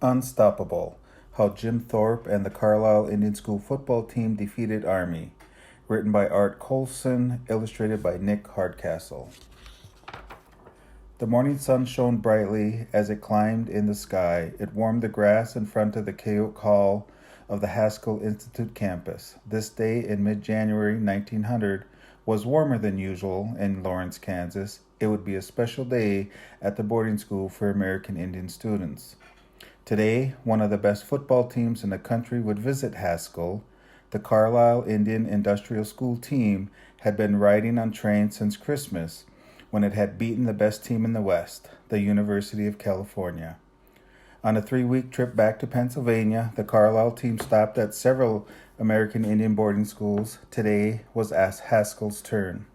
Unstoppable: How Jim Thorpe and the Carlisle Indian School football team defeated Army. Written by Art Colson, illustrated by Nick Hardcastle. The morning sun shone brightly as it climbed in the sky. It warmed the grass in front of the Cayote Hall of the Haskell Institute campus. This day in mid-January 1900 was warmer than usual in Lawrence, Kansas. It would be a special day at the boarding school for American Indian students. Today, one of the best football teams in the country would visit Haskell. The Carlisle Indian Industrial School team had been riding on trains since Christmas, when it had beaten the best team in the West, the University of California. On a 3-week trip back to Pennsylvania, the Carlisle team stopped at several American Indian boarding schools. Today was Haskell's turn.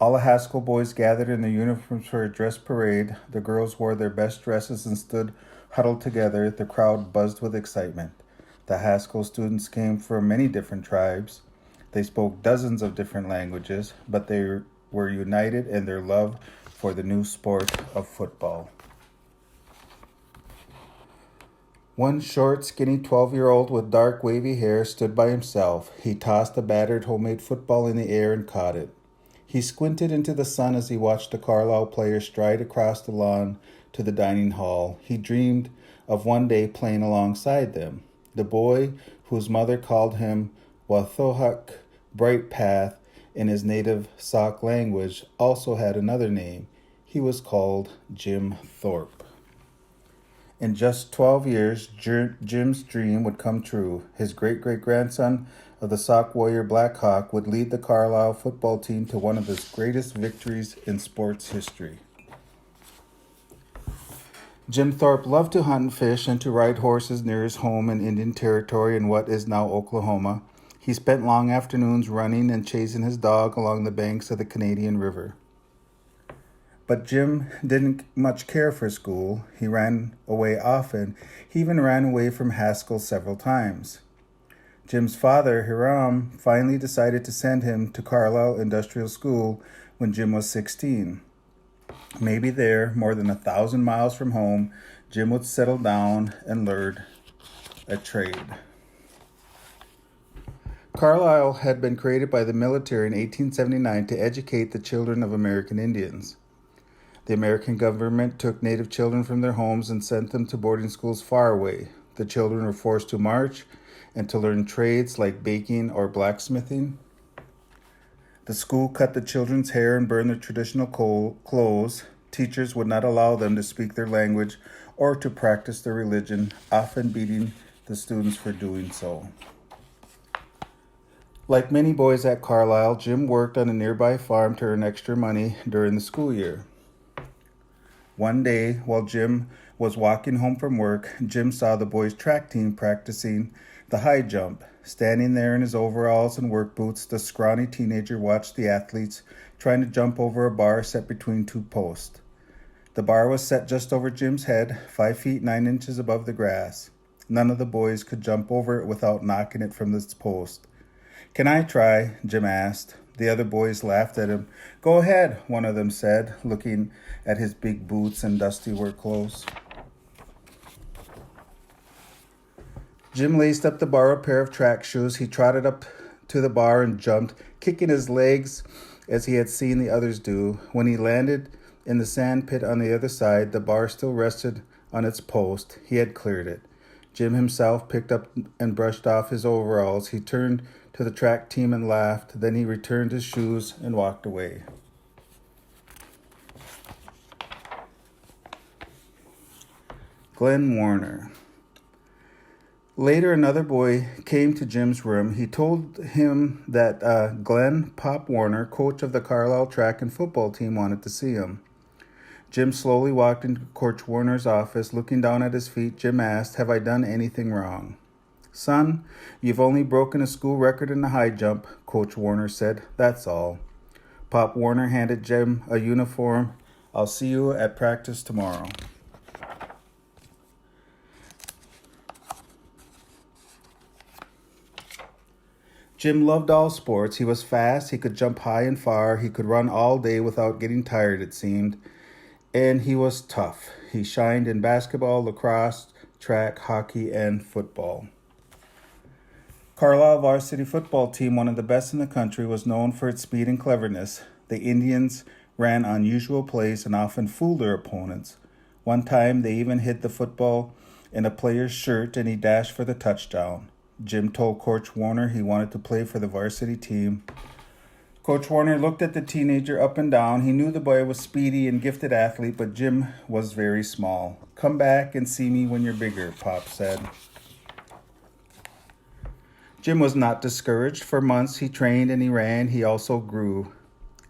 All the Haskell boys gathered in their uniforms for a dress parade. The girls wore their best dresses and stood huddled together. The crowd buzzed with excitement. The Haskell students came from many different tribes. They spoke dozens of different languages, but they were united in their love for the new sport of football. One short, skinny 12-year-old with dark, wavy hair stood by himself. He tossed a battered homemade football in the air and caught it. He squinted into the sun as he watched the Carlisle players stride across the lawn to the dining hall. He dreamed of one day playing alongside them. The boy, whose mother called him Wathohuk Bright Path in his native Sauk language, also had another name. He was called Jim Thorpe. In just 12 years, Jim's dream would come true. His great-great-grandson of the Sauk warrior Black Hawk would lead the Carlisle football team to one of the greatest victories in sports history. Jim Thorpe loved to hunt and fish and to ride horses near his home in Indian Territory in what is now Oklahoma. He spent long afternoons running and chasing his dog along the banks of the Canadian River. But Jim didn't much care for school. He ran away often. He even ran away from Haskell several times. Jim's father, Hiram, finally decided to send him to Carlisle Industrial School when Jim was 16. Maybe there, more than 1,000 miles from home, Jim would settle down and learn a trade. Carlisle had been created by the military in 1879 to educate the children of American Indians. The American government took Native children from their homes and sent them to boarding schools far away. The children were forced to march and to learn trades like baking or blacksmithing. The school cut the children's hair and burned their traditional clothes. Teachers would not allow them to speak their language or to practice their religion, often beating the students for doing so. Like many boys at Carlisle, Jim worked on a nearby farm to earn extra money during the school year. One day, while Jim was walking home from work, Jim saw the boys' track team practicing the high jump. Standing there in his overalls and work boots, the scrawny teenager watched the athletes trying to jump over a bar set between two posts. The bar was set just over Jim's head, 5 feet 9 inches above the grass. None of the boys could jump over it without knocking it from this post. "Can I try?" Jim asked. The other boys laughed at him. "Go ahead," one of them said, looking at his big boots and dusty work clothes. Jim laced up the borrowed pair of track shoes. He trotted up to the bar and jumped, kicking his legs as he had seen the others do. When he landed in the sand pit on the other side, the bar still rested on its post. He had cleared it. Jim himself picked up and brushed off his overalls. He turned to the track team and laughed. Then he returned his shoes and walked away. Glenn Warner. Later, another boy came to Jim's room. He told him that Glenn Pop Warner, coach of the Carlisle track and football team, wanted to see him. Jim slowly walked into Coach Warner's office. Looking down at his feet, Jim asked, "Have I done anything wrong?" "Son, you've only broken a school record in the high jump," Coach Warner said. "That's all." Pop Warner handed Jim a uniform. "I'll see you at practice tomorrow." Jim loved all sports. He was fast, he could jump high and far, he could run all day without getting tired, it seemed. And he was tough. He shined in basketball, lacrosse, track, hockey, and football. Carlisle varsity football team, one of the best in the country, was known for its speed and cleverness. The Indians ran unusual plays and often fooled their opponents. One time, they even hid the football in a player's shirt and he dashed for the touchdown. Jim told Coach Warner he wanted to play for the varsity team. Coach Warner looked at the teenager up and down. He knew the boy was speedy and gifted athlete, but Jim was very small. "Come back and see me when you're bigger," Pop said. Jim was not discouraged. For months he trained and he ran. He also grew.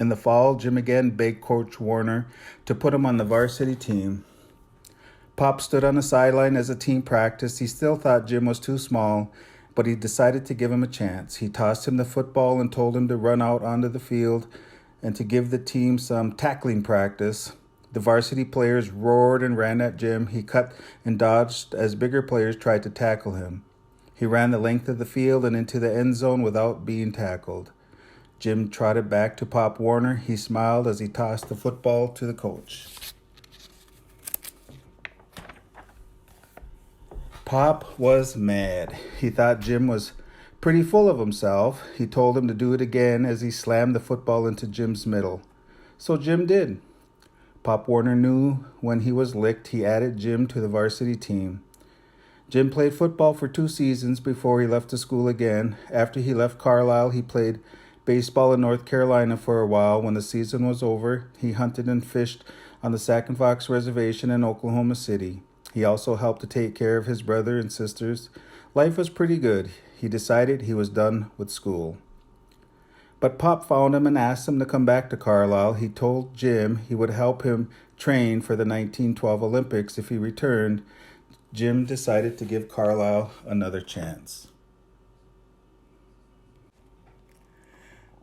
In the fall, Jim again begged Coach Warner to put him on the varsity team. Pop stood on the sideline as the team practiced. He still thought Jim was too small, but he decided to give him a chance. He tossed him the football and told him to run out onto the field and to give the team some tackling practice. The varsity players roared and ran at Jim. He cut and dodged as bigger players tried to tackle him. He ran the length of the field and into the end zone without being tackled. Jim trotted back to Pop Warner. He smiled as he tossed the football to the coach. Pop was mad. He thought Jim was pretty full of himself. He told him to do it again as he slammed the football into Jim's middle. So Jim did. Pop Warner knew when he was licked. He added Jim to the varsity team. Jim played football for 2 seasons before he left the school again. After he left Carlisle, he played baseball in North Carolina for a while. When the season was over, he hunted and fished on the Sac and Fox Reservation in Oklahoma City. He also helped to take care of his brother and sisters. Life was pretty good. He decided he was done with school. But Pop found him and asked him to come back to Carlisle. He told Jim he would help him train for the 1912 Olympics if he returned. Jim decided to give Carlisle another chance.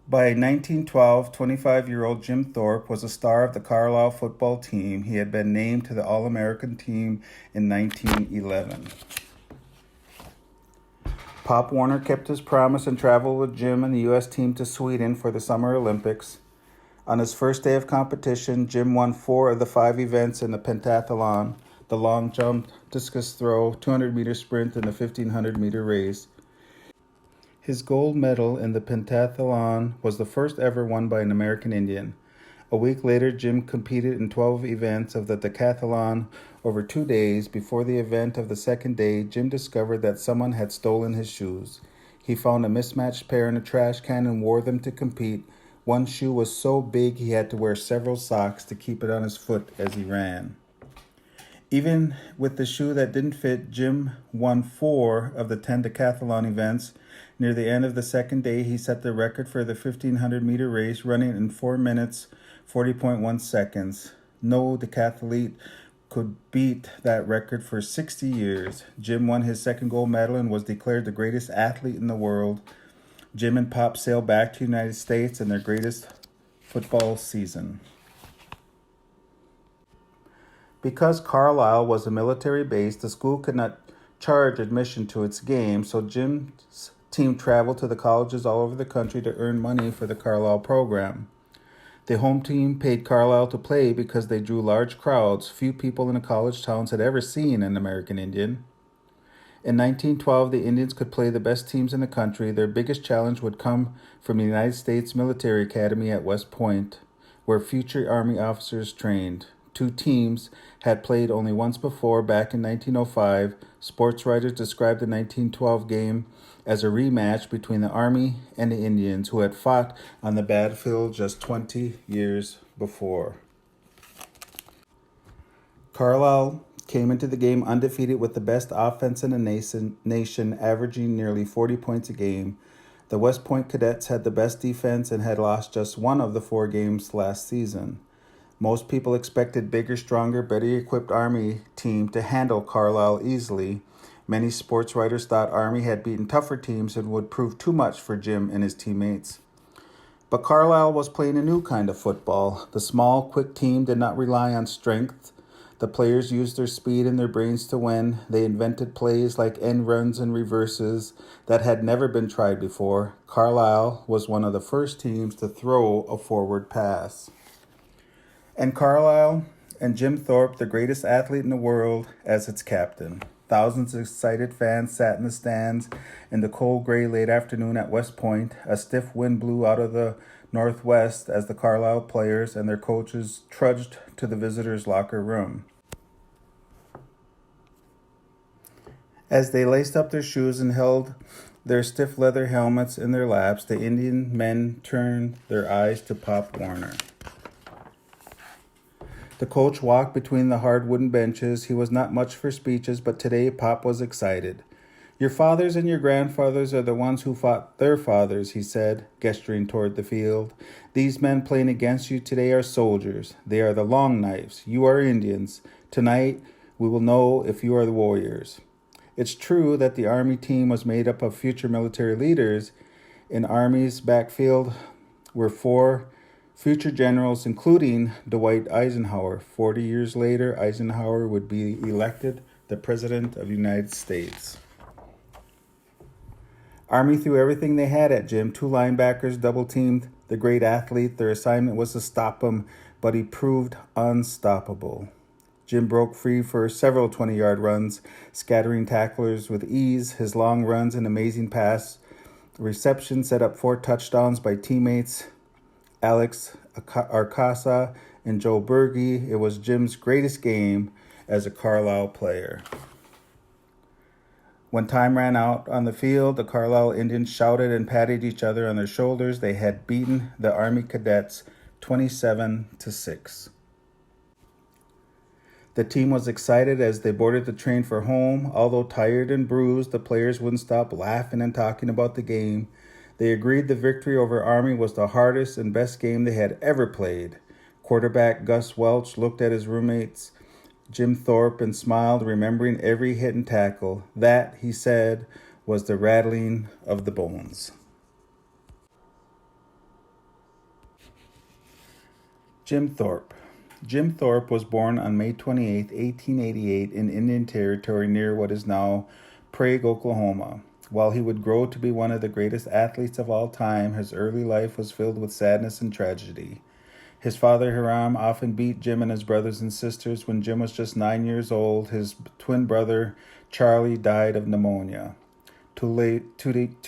By 1912, 25-year-old Jim Thorpe was a star of the Carlisle football team. He had been named to the All-American team in 1911. Pop Warner kept his promise and traveled with Jim and the U.S. team to Sweden for the Summer Olympics. On his first day of competition, Jim won 4 of the 5 events in the pentathlon: the long jump, discus throw, 200-meter sprint, and the 1,500-meter race. His gold medal in the pentathlon was the first ever won by an American Indian. A week later, Jim competed in 12 events of the decathlon over 2 days. Before the event of the second day, Jim discovered that someone had stolen his shoes. He found a mismatched pair in a trash can and wore them to compete. One shoe was so big he had to wear several socks to keep it on his foot as he ran. Even with the shoe that didn't fit, Jim won 4 of the 10 decathlon events. Near the end of the second day, he set the record for the 1,500-meter race, running in 4 minutes, 40.1 seconds. No decathlete could beat that record for 60 years. Jim won his second gold medal and was declared the greatest athlete in the world. Jim and Pop sailed back to the United States in their greatest football season. Because Carlisle was a military base, the school could not charge admission to its games, so Jim's team traveled to the colleges all over the country to earn money for the Carlisle program. The home team paid Carlisle to play because they drew large crowds. Few people in the college towns had ever seen an American Indian. In 1912, the Indians could play the best teams in the country. Their biggest challenge would come from the United States Military Academy at West Point, where future Army officers trained. 2 teams had played only once before, back in 1905. Sports writers described the 1912 game as a rematch between the Army and the Indians, who had fought on the battlefield just 20 years before. Carlisle came into the game undefeated with the best offense in the nation, averaging nearly 40 points a game. The West Point Cadets had the best defense and had lost just 1 of the 4 games last season. Most people expected bigger, stronger, better equipped Army team to handle Carlisle easily. Many sports writers thought Army had beaten tougher teams and would prove too much for Jim and his teammates. But Carlisle was playing a new kind of football. The small, quick team did not rely on strength. The players used their speed and their brains to win. They invented plays like end runs and reverses that had never been tried before. Carlisle was one of the first teams to throw a forward pass. And Carlisle and Jim Thorpe, the greatest athlete in the world, as its captain. Thousands of excited fans sat in the stands in the cold gray late afternoon at West Point. A stiff wind blew out of the northwest as the Carlisle players and their coaches trudged to the visitors' locker room. As they laced up their shoes and held their stiff leather helmets in their laps, the Indian men turned their eyes to Pop Warner. The coach walked between the hard wooden benches. He was not much for speeches, but today Pop was excited. "Your fathers and your grandfathers are the ones who fought their fathers," he said, gesturing toward the field. "These men playing against you today are soldiers. They are the Long Knives. You are Indians. Tonight, we will know if you are the warriors." It's true that the Army team was made up of future military leaders. In Army's backfield were 4 future generals, including Dwight Eisenhower. 40 years later, Eisenhower would be elected the President of the United States. Army threw everything they had at Jim. 2 linebackers double-teamed the great athlete. Their assignment was to stop him, but he proved unstoppable. Jim broke free for several 20-yard runs, scattering tacklers with ease. His long runs and amazing pass reception set up 4 touchdowns by teammates Alex Arcasa and Joe Berge. It was Jim's greatest game as a Carlisle player. When time ran out on the field, the Carlisle Indians shouted and patted each other on their shoulders. They had beaten the Army cadets 27-6. The team was excited as they boarded the train for home. Although tired and bruised, the players wouldn't stop laughing and talking about the game. They agreed the victory over Army was the hardest and best game they had ever played. Quarterback Gus Welch looked at his roommates, Jim Thorpe, and smiled, remembering every hit and tackle. That, he said, was the rattling of the bones. Jim Thorpe. Jim Thorpe was born on May 28, 1888, in Indian Territory near what is now Prague, Oklahoma. While he would grow to be one of the greatest athletes of all time, his early life was filled with sadness and tragedy. His father, Hiram, often beat Jim and his brothers and sisters. When Jim was just 9 years old, his twin brother, Charlie, died of pneumonia. 2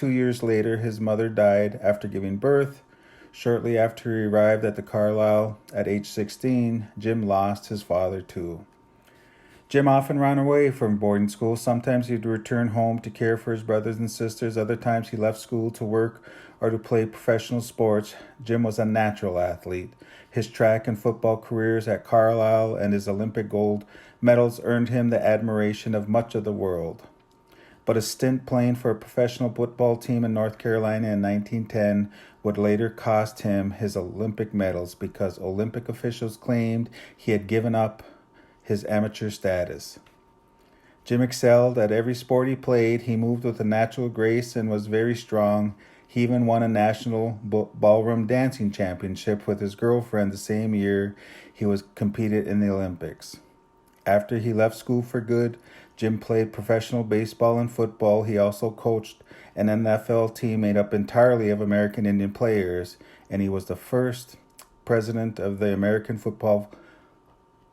years later, his mother died after giving birth. Shortly after he arrived at the Carlisle at age 16, Jim lost his father too. Jim often ran away from boarding school. Sometimes he'd return home to care for his brothers and sisters. Other times he left school to work or to play professional sports. Jim was a natural athlete. His track and football careers at Carlisle and his Olympic gold medals earned him the admiration of much of the world. But a stint playing for a professional football team in North Carolina in 1910 would later cost him his Olympic medals because Olympic officials claimed he had given up his amateur status. Jim excelled at every sport he played. He moved with a natural grace and was very strong. He even won a national ballroom dancing championship with his girlfriend the same year he was competed in the Olympics. After he left school for good, Jim played professional baseball and football. He also coached an NFL team made up entirely of American Indian players, and he was the first president of the American Football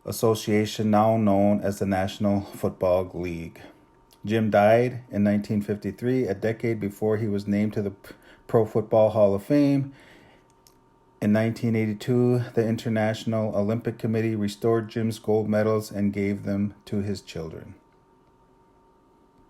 Association, now known as the National Football League. Jim died in 1953, a decade before he was named to the Pro Football Hall of Fame. In 1982, the International Olympic Committee restored Jim's gold medals and gave them to his children.